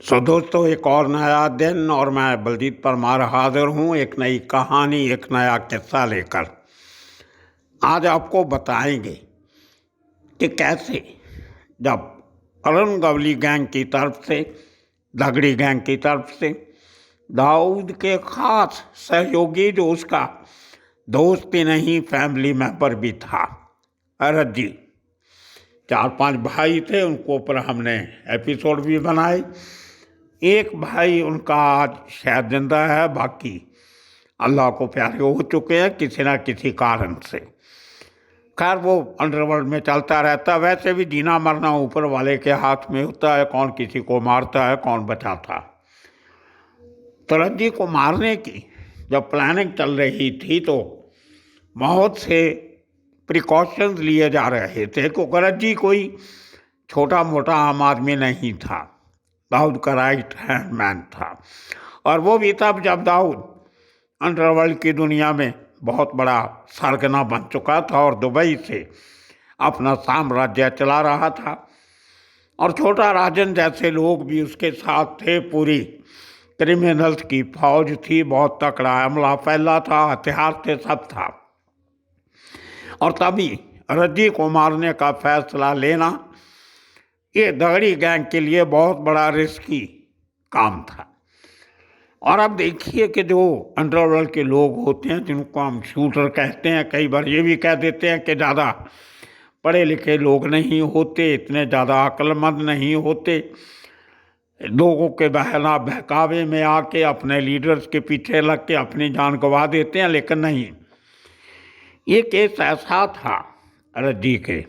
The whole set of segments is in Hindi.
दोस्तों, एक और नया दिन और मैं बलजीत परमार हाजिर हूँ एक नई कहानी, एक नया किस्सा लेकर। आज आपको बताएंगे कि कैसे जब अरुण गवली गैंग की तरफ से, दगड़ी गैंग की तरफ से, दाऊद के खास सहयोगी जो उसका दोस्त ही नहीं फैमिली मेंबर भी था, रज्जी, 4-5 भाई थे। उनको ऊपर हमने एपिसोड भी बनाए। एक भाई उनका आज शायद जिंदा है, बाकी अल्लाह को प्यारे हो चुके हैं किसी न किसी कारण से। खैर, वो अंडरवर्ल्ड में चलता रहता। वैसे भी जीना मरना ऊपर वाले के हाथ में होता है, कौन किसी को मारता है, कौन बचाता। तो रज्जी को मारने की जब प्लानिंग चल रही थी तो बहुत से प्रिकॉशंस लिए जा रहे थे, क्योंकि रज्जी कोई छोटा मोटा आम आदमी नहीं था, दाऊद का राइट हैंड मैन था। और वो भी तब जब दाऊद अंडरवर्ल्ड की दुनिया में बहुत बड़ा सरगना बन चुका था और दुबई से अपना साम्राज्य चला रहा था। और छोटा राजन जैसे लोग भी उसके साथ थे। पूरी क्रिमिनल्स की फौज थी, बहुत तकड़ा अमला फैला था, हथियार थे, सब था। और तभी रज्जी को मारने का फैसला लेना ये दगड़ी गैंग के लिए बहुत बड़ा रिस्की काम था। और अब देखिए कि जो अंडरवर्ल्ड के लोग होते हैं, जिनको हम शूटर कहते हैं, कई बार ये भी कह देते हैं कि ज़्यादा पढ़े लिखे लोग नहीं होते, इतने ज़्यादा अक्लमंद नहीं होते, लोगों के बहला बहकावे में आके अपने लीडर्स के पीछे लग के अपनी जान गंवा देते हैं। लेकिन नहीं, ये केस ऐसा था रज्जी के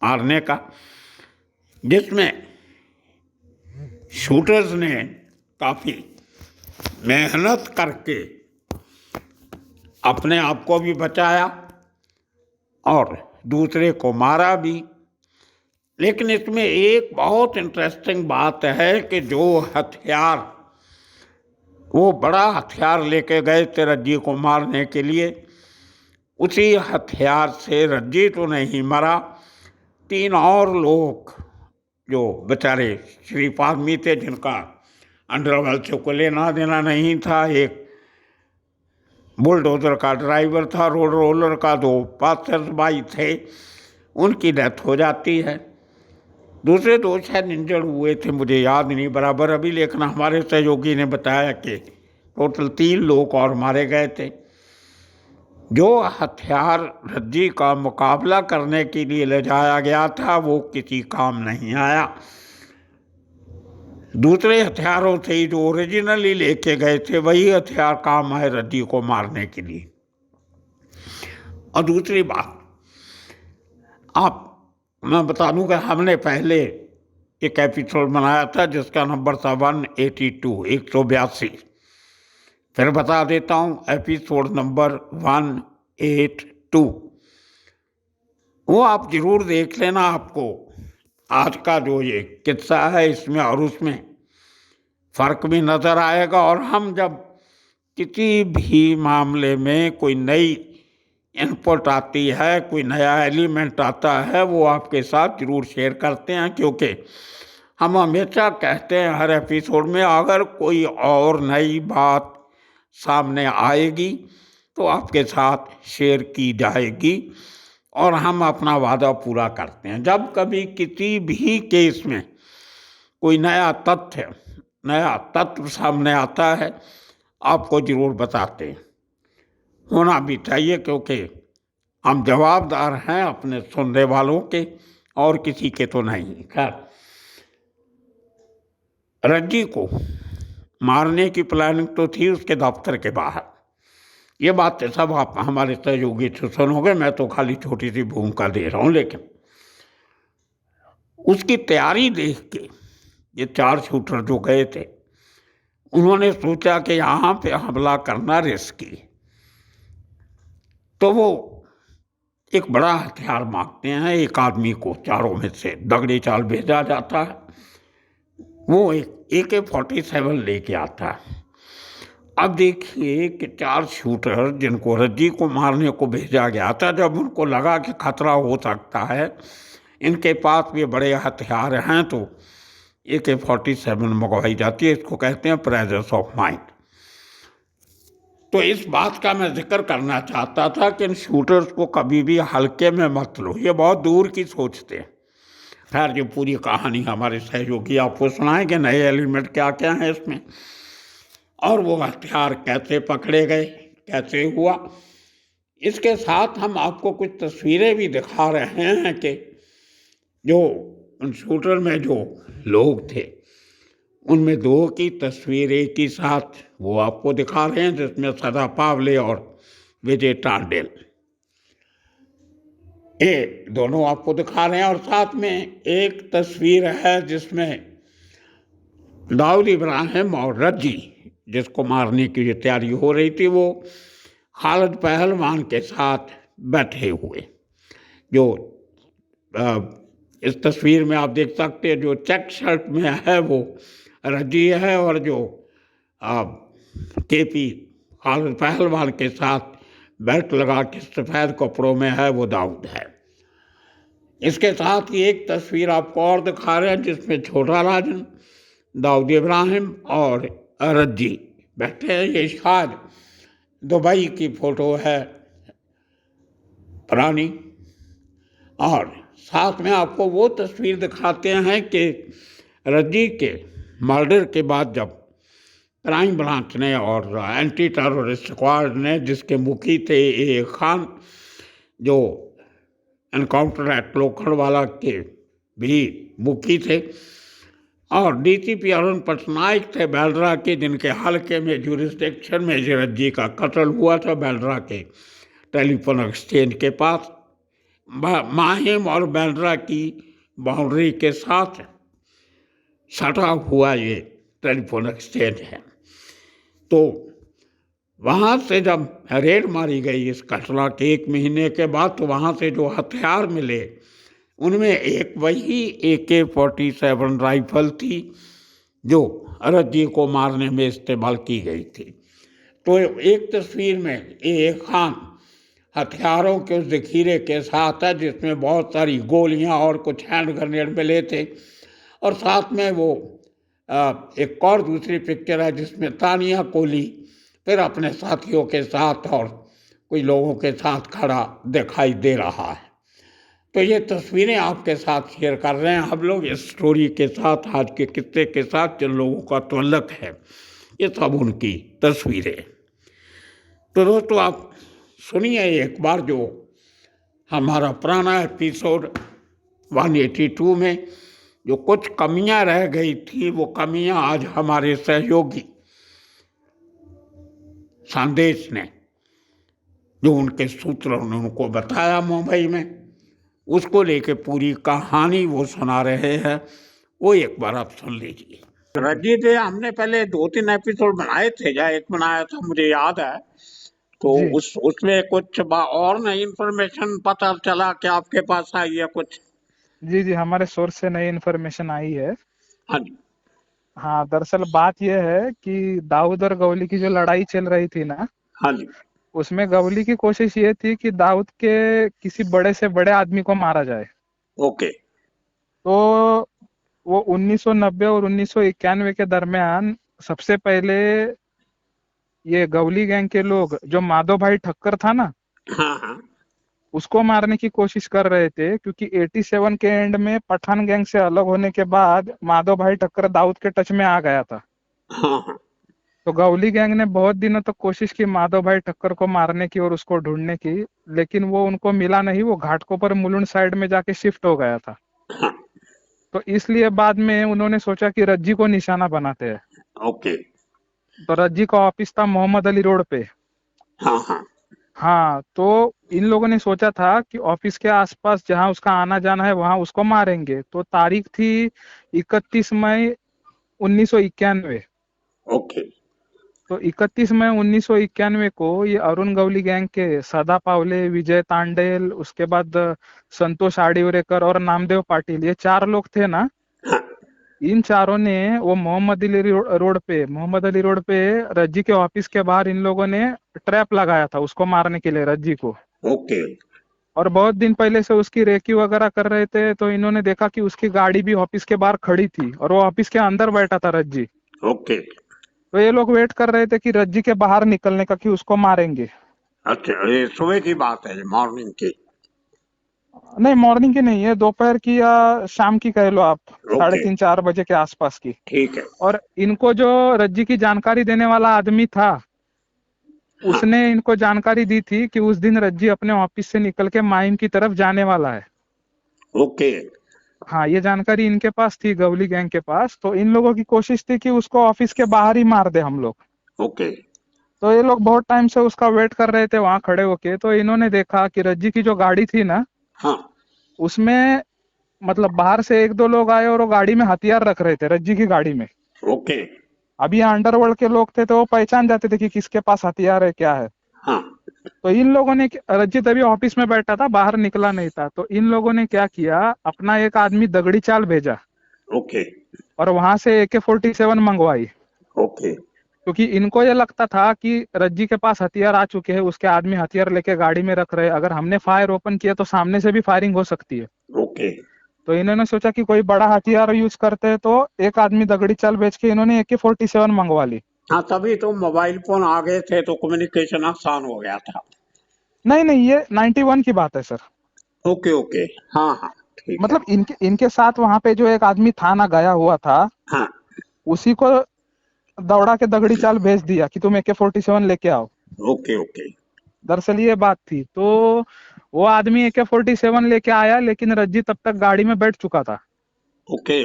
मारने का जिसमें शूटर्स ने काफ़ी मेहनत करके अपने आप को भी बचाया और दूसरे को मारा भी। लेकिन इसमें एक बहुत इंटरेस्टिंग बात है कि जो हथियार, वो बड़ा हथियार लेके गए थे रज्जी को मारने के लिए, उसी हथियार से रज्जी तो नहीं मरा, 3 और लोग जो बेचारे शरीफ आदमी थे, जिनका अंडरवर्ल्ड से कोई लेना देना नहीं था। एक बुलडोजर का ड्राइवर था, रोड रोलर का 2 पासर्स बाई थे, उनकी डेथ हो जाती है। दूसरे 2 शायद इंजर्ड हुए थे, मुझे याद नहीं बराबर अभी, लेकिन हमारे सहयोगी ने बताया कि टोटल 3 लोग और मारे गए थे। जो हथियार रज्जी का मुकाबला करने के लिए ले जाया गया था वो किसी काम नहीं आया। दूसरे हथियारों से ही जो ओरिजिनली लेके गए थे वही हथियार काम आए रज्जी को मारने के लिए। और दूसरी बात मैं बता दूं कि हमने पहले एक एपिसोड बनाया था जिसका नंबर था 182, 182। फिर बता देता हूँ, एपिसोड नंबर 182, वो आप जरूर देख लेना। आपको आज का जो ये किस्सा है इसमें और उसमें फ़र्क भी नज़र आएगा। और हम जब किसी भी मामले में कोई नई इनपुट आती है, कोई नया एलिमेंट आता है, वो आपके साथ जरूर शेयर करते हैं, क्योंकि हम हमेशा कहते हैं हर एपिसोड में, अगर कोई और नई बात सामने आएगी तो आपके साथ शेयर की जाएगी और हम अपना वादा पूरा करते हैं। जब कभी किसी भी केस में कोई नया तत्व सामने आता है आपको जरूर बताते हैं, होना भी चाहिए, क्योंकि हम जवाबदार हैं अपने सुनने वालों के और किसी के तो नहीं। खैर, रज्जी को मारने की प्लानिंग तो थी उसके दफ्तर के बाहर। ये बात सब आप हमारे सहयोगी से सुनोगे, मैं तो खाली छोटी सी भूमिका दे रहा हूँ। लेकिन उसकी तैयारी देख के ये 4 शूटर जो गए थे, उन्होंने सोचा कि यहाँ पे हमला करना रिस्की, तो वो एक बड़ा हथियार मांगते हैं। एक आदमी को चारों में से दगड़ी चाल भेजा जाता है, वो एक AK-47 लेके आता है। अब देखिए कि 4 शूटर जिनको रज्जी को मारने को भेजा गया था, जब उनको लगा कि खतरा हो सकता है, इनके पास भी बड़े हथियार हैं, तो AK-47 मंगवाई जाती है। इसको कहते हैं प्रेजेंस ऑफ माइंड। तो इस बात का मैं जिक्र करना चाहता था कि इन शूटर्स को कभी भी हल्के में मत लो, ये बहुत दूर की सोचते हैं। खैर, जो पूरी कहानी हमारे सहयोगी आपको सुनाएंगे, नए एलिमेंट क्या क्या हैं इसमें, और वो हथियार कैसे पकड़े गए, कैसे हुआ। इसके साथ हम आपको कुछ तस्वीरें भी दिखा रहे हैं कि जो उन शूटर में जो लोग थे उनमें दो की तस्वीर एक ही साथ वो आपको दिखा रहे हैं, जिसमें सदा पावले और विजय टांडेल, ये दोनों आपको दिखा रहे हैं। और साथ में एक तस्वीर है जिसमें दाऊद इब्राहिम और रज्जी, जिसको मारने की जो तैयारी हो रही थी, वो खालिद पहलवान के साथ बैठे हुए। जो इस तस्वीर में आप देख सकते हैं, जो चेक शर्ट में है वो रज्जी है, और जो केपी खालिद पहलवान के साथ बेल्ट लगा के सफ़ेद कपड़ों में है वो दाऊद है। इसके साथ ही एक तस्वीर आपको और दिखा रहे हैं जिसमें छोटा राजन, दाऊद इब्राहिम और रज्जी बैठे हैं। ये शायद दुबई की फ़ोटो है पुरानी। और साथ में आपको वो तस्वीर दिखाते हैं कि रज्जी के मर्डर के बाद जब क्राइम ब्रांच ने और एंटी टेररिस्ट स्क्वाड ने, जिसके मुखी थे ए खान, जो एनकाउंटर एट लोखंडवाला के भी मुखी थे, और डीसीपी अरुण पटनायक थे बेल्ड्रा के, जिनके हल्के में जुरिस्डिक्शन में रज्जी का कत्ल हुआ था, बेल्ड्रा के टेलीफोन एक्सचेंज के पास। माहिम और बेल्ड्रा की बाउंड्री के साथ सटा हुआ ये टेलीफोन एक्सचेंज है। तो वहाँ से जब रेड मारी गई इस घटना के 1 महीने के बाद, तो वहाँ से जो हथियार मिले उनमें एक वही AK-47 राइफल थी जो रज्जी को मारने में इस्तेमाल की गई थी। तो एक तस्वीर में ए खान हथियारों के उस जखीरे के साथ है जिसमें बहुत सारी गोलियां और कुछ हैंड ग्रेनेड मिले थे। और साथ में वो एक और दूसरी पिक्चर है जिसमें तानिया कोली फिर अपने साथियों के साथ और कुछ लोगों के साथ खड़ा दिखाई दे रहा है। तो ये तस्वीरें आपके साथ शेयर कर रहे हैं हम लोग इस स्टोरी के साथ, आज के किस्से के साथ जिन लोगों का तल्लुक है, ये सब उनकी तस्वीरें। तो दोस्तों, आप सुनिए एक बार जो हमारा पुराना एपिसोड 182 में जो कुछ कमियां रह गई थी, वो कमियां आज हमारे सहयोगी संदेश ने, जो उनके सूत्रों ने उनको बताया मुंबई में, उसको लेके पूरी कहानी वो सुना रहे हैं। वो एक बार आप सुन लीजिए। रज्जी थे, हमने पहले 2-3 एपिसोड बनाए थे, या एक बनाया था मुझे याद है। तो उसमें कुछ और नई इन्फॉर्मेशन पता चला कि आपके पास आई है कुछ? जी, हमारे सोर्स से नई इन्फॉर्मेशन आई है। हाँ जी। हाँ, दरअसल बात यह है कि दाऊद और गवली की जो लड़ाई चल रही थी ना, हाँ जी। उसमें गवली की कोशिश ये थी कि दाऊद के किसी बड़े से बड़े आदमी को मारा जाए। ओके। तो वो 1990 और 1991 के दरमियान सबसे पहले ये गवली गैंग के लोग, जो माधव भाई ठक्कर था ना, हाँ हाँ। उसको मारने की कोशिश कर रहे थे, क्योंकि 87 के एंड में पठान गैंग से अलग होने के बाद माधव भाई ठक्कर दाऊद के टच में आ गया था। हाँ हाँ। तो गवली गैंग ने बहुत दिनों तक कोशिश की माधव भाई ठक्कर को मारने की और उसको ढूंढने की, लेकिन वो उनको मिला नहीं। वो घाटकोपर मुलुंड साइड में जाके शिफ्ट हो गया था। हाँ। तो इसलिए बाद में उन्होंने सोचा कि रज्जी को निशाना बनाते हैं। ओके। तो रज्जी का ऑफिस था मोहम्मद अली रोड पे। हाँ हाँ। हाँ, तो इन लोगों ने सोचा था कि ऑफिस के आसपास जहां उसका आना जाना है वहां उसको मारेंगे। तो तारीख थी 31 मई 1991। ओके। तो 31 मई 1991 को ये अरुण गवली गैंग के सदा पावले, विजय तांडेल, उसके बाद संतोष आडिवरेकर और नामदेव पाटिल, ये 4 लोग थे ना, हाँ। इन चारों ने वो मोहम्मद अली रोड पे रज्जी के ऑफिस के बाहर इन लोगों ने ट्रैप लगाया था उसको मारने के लिए, रज्जी को। ओके। और बहुत दिन पहले से उसकी रेकी वगैरह कर रहे थे, तो इन्होंने देखा कि उसकी गाड़ी भी ऑफिस के बाहर खड़ी थी और वो ऑफिस के अंदर बैठा था रज्जी। ओके। तो ये लोग वेट कर रहे थे कि रज्जी के बाहर निकलने का, कि उसको मारेंगे। अच्छा, ये सुबह की बात है, मॉर्निंग की? नहीं, मॉर्निंग की नहीं है, दोपहर की या शाम की कह लो आप, साढ़े ओके, तीन चार बजे के आसपास की। ठीक है। और इनको जो रज्जी की जानकारी देने वाला आदमी था, हाँ। उसने इनको जानकारी दी थी कि उस दिन रज्जी अपने ऑफिस से निकल के माहिम की तरफ जाने वाला है। ओके। हाँ, ये जानकारी इनके पास थी, गवली गैंग के पास। तो इन लोगों की कोशिश थी कि उसको ऑफिस के बाहर ही मार दे हम लोग। ओके। तो ये लोग बहुत टाइम से उसका वेट कर रहे थे वहां खड़े होके। तो इन्होंने देखा कि रज्जी की जो गाड़ी थी ना, हाँ। उसमें मतलब बाहर से एक दो लोग आए और वो गाड़ी में हथियार रख रहे थे, रज्जी की गाड़ी में। ओके। अब ये अंडरवर्ल्ड के लोग थे, तो वो पहचान जाते थे कि किसके पास हथियार है, क्या है। हाँ। तो इन लोगों ने, रज्जी तभी ऑफिस में बैठा था, बाहर निकला नहीं था। तो इन लोगों ने क्या किया, अपना एक आदमी दगड़ी चाल भेजा ओके। और वहां से AK-47 मंगवाई। ओके। क्योंकि इनको ये लगता था कि रज्जी के पास हथियार आ चुके हैं, उसके आदमी हथियार लेके गाड़ी में रख रहे हैं, अगर हमने फायर ओपन किया तो सामने से भी फायरिंग हो सकती है। ओके। तो इन्होंने सोचा कि कोई बड़ा हथियार यूज करते हैं, तो एक आदमी दगड़ी चाल बेच के इन्होंने AK-47 मंगवा ली। हाँ, तभी तो मोबाइल फोन आ गए थे तो कम्युनिकेशन आसान हो गया था। नहीं नहीं, ये 91 की बात है सर। Okay, okay. हाँ, हाँ, ठीक है। मतलब इनके इनके साथ वहां पे जो एक आदमी था ना, गया हुआ था, हाँ। उसी को दौड़ा के दगड़ी चाल भेज दिया कि तुम AK-47 लेके आओ। Okay, okay. दरअसल ये बात थी। तो वो आदमी AK-47 लेके आया, लेकिन रज्जी तब तक गाड़ी में बैठ चुका था। ओके।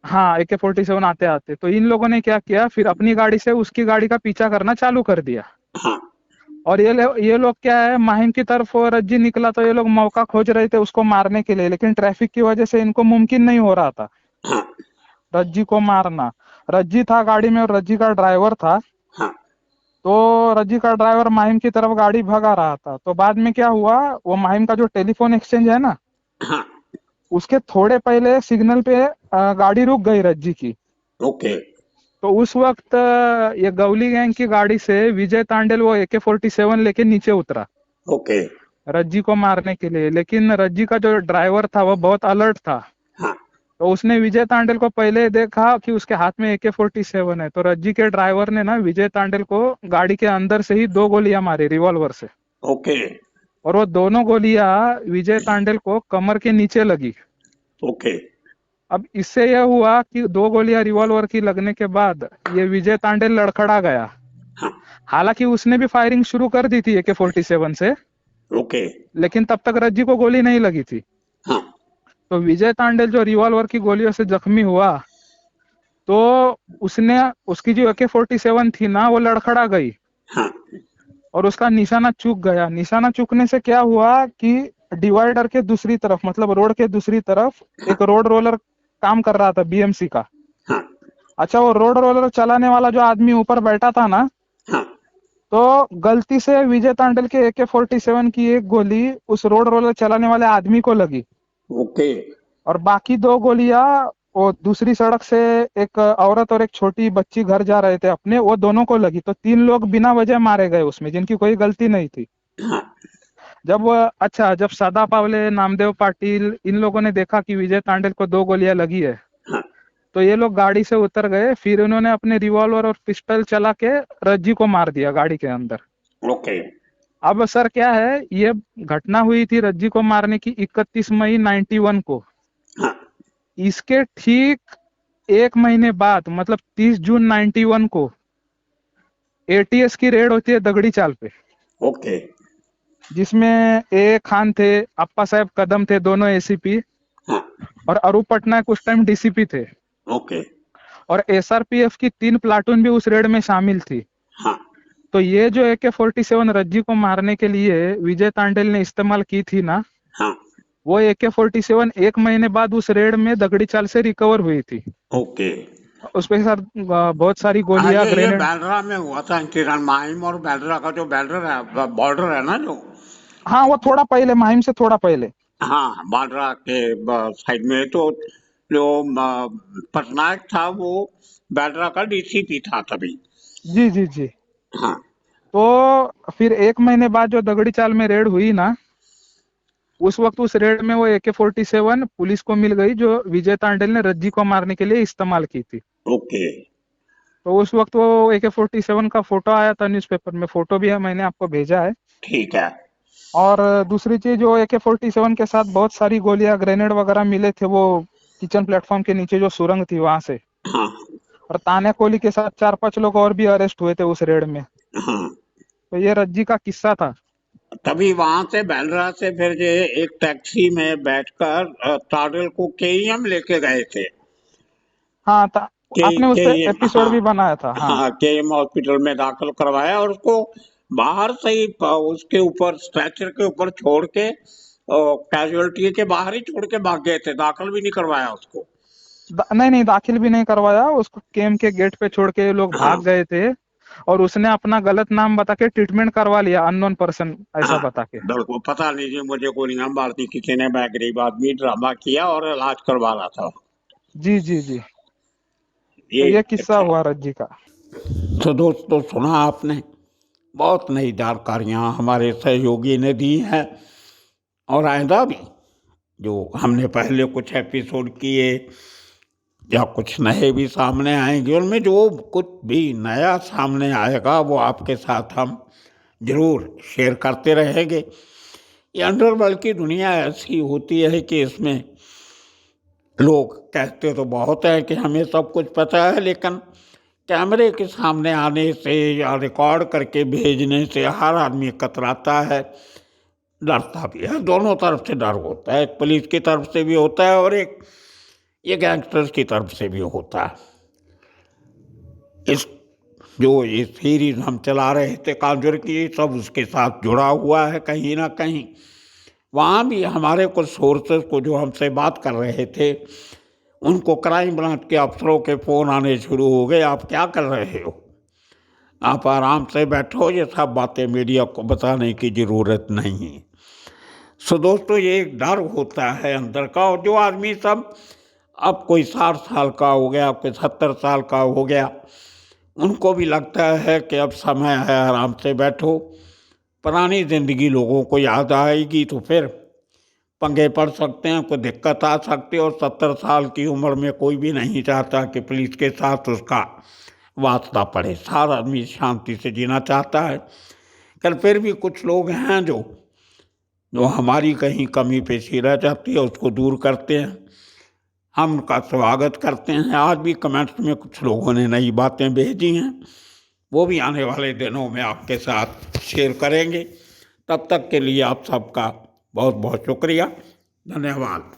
हाँ, AK-47 आते आते तो इन लोगों ने क्या किया, फिर अपनी गाड़ी से उसकी गाड़ी का पीछा करना चालू कर दिया। हाँ। और ये लोग क्या है, माहिम की तरफ वो रज्जी निकला तो ये लोग मौका खोज रहे थे उसको मारने के लिए, लेकिन ट्रैफिक की वजह से इनको मुमकिन नहीं हो रहा था हाँ। रज्जी को मारना। रज्जी था गाड़ी में और रज्जी का ड्राइवर था। हाँ। तो रज्जी का ड्राइवर माहिम की तरफ गाड़ी भगा रहा था। तो बाद में क्या हुआ, वो माहिम का जो टेलीफोन एक्सचेंज है ना, हाँ। उसके थोड़े पहले सिग्नल पे गाड़ी रुक गई रज्जी की। ओके। तो उस वक्त ये गवली गैंग की गाड़ी से विजय तांडेल वो AK-47 लेके नीचे उतरा ओके। रज्जी को मारने के लिए। लेकिन रज्जी का जो ड्राइवर था वो बहुत अलर्ट था। हाँ। तो उसने विजय तांडेल को पहले देखा कि उसके हाथ में AK-47 है। तो रज्जी के ड्राइवर ने ना विजय तांडेल को गाड़ी के अंदर से ही दो गोलियां मारी रिवॉल्वर से। ओके। और वो दोनों गोलियां विजय तांडेल को कमर के नीचे लगी। ओके। अब इससे यह हुआ कि दो गोलियां रिवॉल्वर की लगने के बाद ये विजय तांडेल लड़खड़ा गया। हाँ। हालांकि उसने भी फायरिंग शुरू कर दी थी AK-47 से, ओके। लेकिन तब तक रज्जी को गोली नहीं लगी थी। हाँ। तो विजय तांडेल जो रिवॉल्वर की गोलियों से जख्मी हुआ, तो उसने, उसकी जो AK-47 थी ना, वो लड़खड़ा गई हाँ। और उसका निशाना चूक गया। निशाना चूकने से क्या हुआ कि डिवाइडर के दूसरी तरफ, मतलब रोड के दूसरी तरफ, हाँ। एक रोड रोलर काम कर रहा था BMC का। हाँ। अच्छा, वो रोड रोलर चलाने वाला जो आदमी ऊपर बैठा था ना, हाँ। तो गलती से विजय तांडल के AK-47 की एक गोली उस रोड रोलर चलाने वाले आदमी को लगी। ओके। और बाकी दो गोलियां वो दूसरी सड़क से एक औरत और एक छोटी बच्ची घर जा रहे थे अपने, वो दोनों को लगी। तो तीन लोग बिना वजह मारे गए उसमें, जिनकी कोई गलती नहीं थी। हाँ। जब सदा पावले, नामदेव पाटिल, इन लोगों ने देखा कि विजय तांडेल को दो गोलियां लगी है, हाँ। तो ये लोग गाड़ी से उतर गए। फिर उन्होंने अपने रिवॉल्वर और पिस्टल चला के रज्जी को मार दिया गाड़ी के अंदर। ओके। अब सर क्या है, ये घटना हुई थी रज्जी को मारने की 31 मई 91 को। हाँ। इसके ठीक एक महीने बाद, मतलब 30 जून 91 को ATS की रेड होती है दगड़ी चाल पे, ओके। जिसमें खान थे, अप्पा साहब कदम थे, दोनों ACP, हाँ। और अरूप पटनायक उस टाइम DCP थे। ओके। और SRPF की 3 प्लाटून भी उस रेड में शामिल थी। हाँ। तो ये जो AK-47 रज्जी को मारने के लिए विजय तांडेल ने इस्तेमाल की थी ना, हाँ। वो AK-47 एक महीने बाद उस रेड में दगड़ी चाल से रिकवर हुई थी। ओके। उसके साथ बहुत सारी हाँ, गोलियां, ये ग्रेनेड। बैलरा में हुआ था इंटीरियर माहिम और बैलरा का जो बैलर है, बॉर्डर है ना जो। हाँ, वो थोड़ा पहले, माहिम से थोड़ा पहले। हाँ, बांद्रा के साइड में तो जो पटनायक था वो बांद्रा का डीसीपी था तभी। जी जी जी। हाँ। तो फिर एक महीने बाद जो दगड़ी चाल में रेड हुई ना, उस वक्त उस रेड में वो AK-47 पुलिस को मिल गई, जो विजय तांडेल ने रज्जी को मारने के लिए इस्तेमाल की थी। ओके। तो उस वक्त वो AK-47 का फोटो आया था न्यूज़पेपर में, फोटो भी है, मैंने आपको भेजा है। ठीक है। और दूसरी चीज, वो AK-47 के साथ बहुत सारी गोलियां, ग्रेनेड वगैरह मिले थे वो किचन प्लेटफॉर्म के नीचे जो सुरंग थी वहां से। हाँ और तान्या कोहली के साथ 4-5 लोग और भी अरेस्ट हुए थे उस रेड में। हाँ। तो ये रज्जी का किस्सा था। तभी वहां से बैंड्रा से फिर जो है एक टैक्सी में बैठकर ताडल को KEM लेके गए थे। हाँ, के आपने उस के पे हाँ एपिसोड भी बनाया था। हाँ हाँ, KEM हॉस्पिटल में दाखिल करवाया और उसको बाहर से ही उसके ऊपर स्ट्रेचर के ऊपर छोड़ के कैजुअलिटी के बाहर ही छोड़ के भाग गए थे, दाखिल भी नहीं करवाया उसको। नहीं नहीं, दाखिल भी नहीं करवाया उसको, केम के गेट पे छोड़ के लोग हाँ भाग गए थे। और उसने अपना गलत नाम बता के ट्रीटमेंट करवा लिया, अननोन पर्सन ऐसा हाँ, बता के। बिल्कुल पता नहीं जी मुझे गोली नाम भारती किसी ने, मैं गरीब आदमी ड्रामा किया और इलाज करवा रहा था। जी जी जी। तो ये ये किस्सा अच्छा। हुआ रज्जी का। तो दोस्तों सुना आपने, बहुत नई जानकारियां हमारे सहयोगी ने दी हैं और आइंदा भी जो हमने पहले कुछ एपिसोड किए या कुछ नए भी सामने आएंगे, उनमें जो कुछ भी नया सामने आएगा वो आपके साथ हम जरूर शेयर करते रहेंगे। ये अंडरवर्ल्ड की दुनिया ऐसी होती है कि इसमें लोग कहते तो बहुत है कि हमें सब कुछ पता है, लेकिन कैमरे के सामने आने से या रिकॉर्ड करके भेजने से हर आदमी कतराता है, डरता भी है। दोनों तरफ से डर होता है, एक पुलिस की तरफ से भी होता है और एक ये गैंगस्टर्स की तरफ से भी होता है। इस जो ये सीरीज हम चला रहे थे कांजुर की, सब उसके साथ जुड़ा हुआ है कहीं ना कहीं। वहाँ भी हमारे कुछ सोर्सेस को जो हमसे बात कर रहे थे, उनको क्राइम ब्रांच के अफसरों के फ़ोन आने शुरू हो गए, आप क्या कर रहे हो, आप आराम से बैठो, ये सब बातें मीडिया को बताने की ज़रूरत नहीं है। सो दोस्तों ये एक डर होता है अंदर का, और जो आदमी सब अब कोई 60 साल का हो गया, कोई 70 साल का हो गया, उनको भी लगता है कि अब समय है आराम से बैठो। पुरानी ज़िंदगी लोगों को याद आएगी तो फिर पंगे पड़ सकते हैं, कोई दिक्कत आ सकती है। और 70 साल की उम्र में कोई भी नहीं चाहता कि पुलिस के साथ उसका वास्ता पड़े, सारा आदमी शांति से जीना चाहता है। कल फिर भी कुछ लोग हैं जो हमारी कहीं कमी पेशी रह जाती है उसको दूर करते हैं, हम उनका स्वागत करते हैं। आज भी कमेंट्स में कुछ लोगों ने नई बातें भेजी हैं, वो भी आने वाले दिनों में आपके साथ शेयर करेंगे। तब तक के लिए आप सबका बहुत बहुत शुक्रिया, धन्यवाद।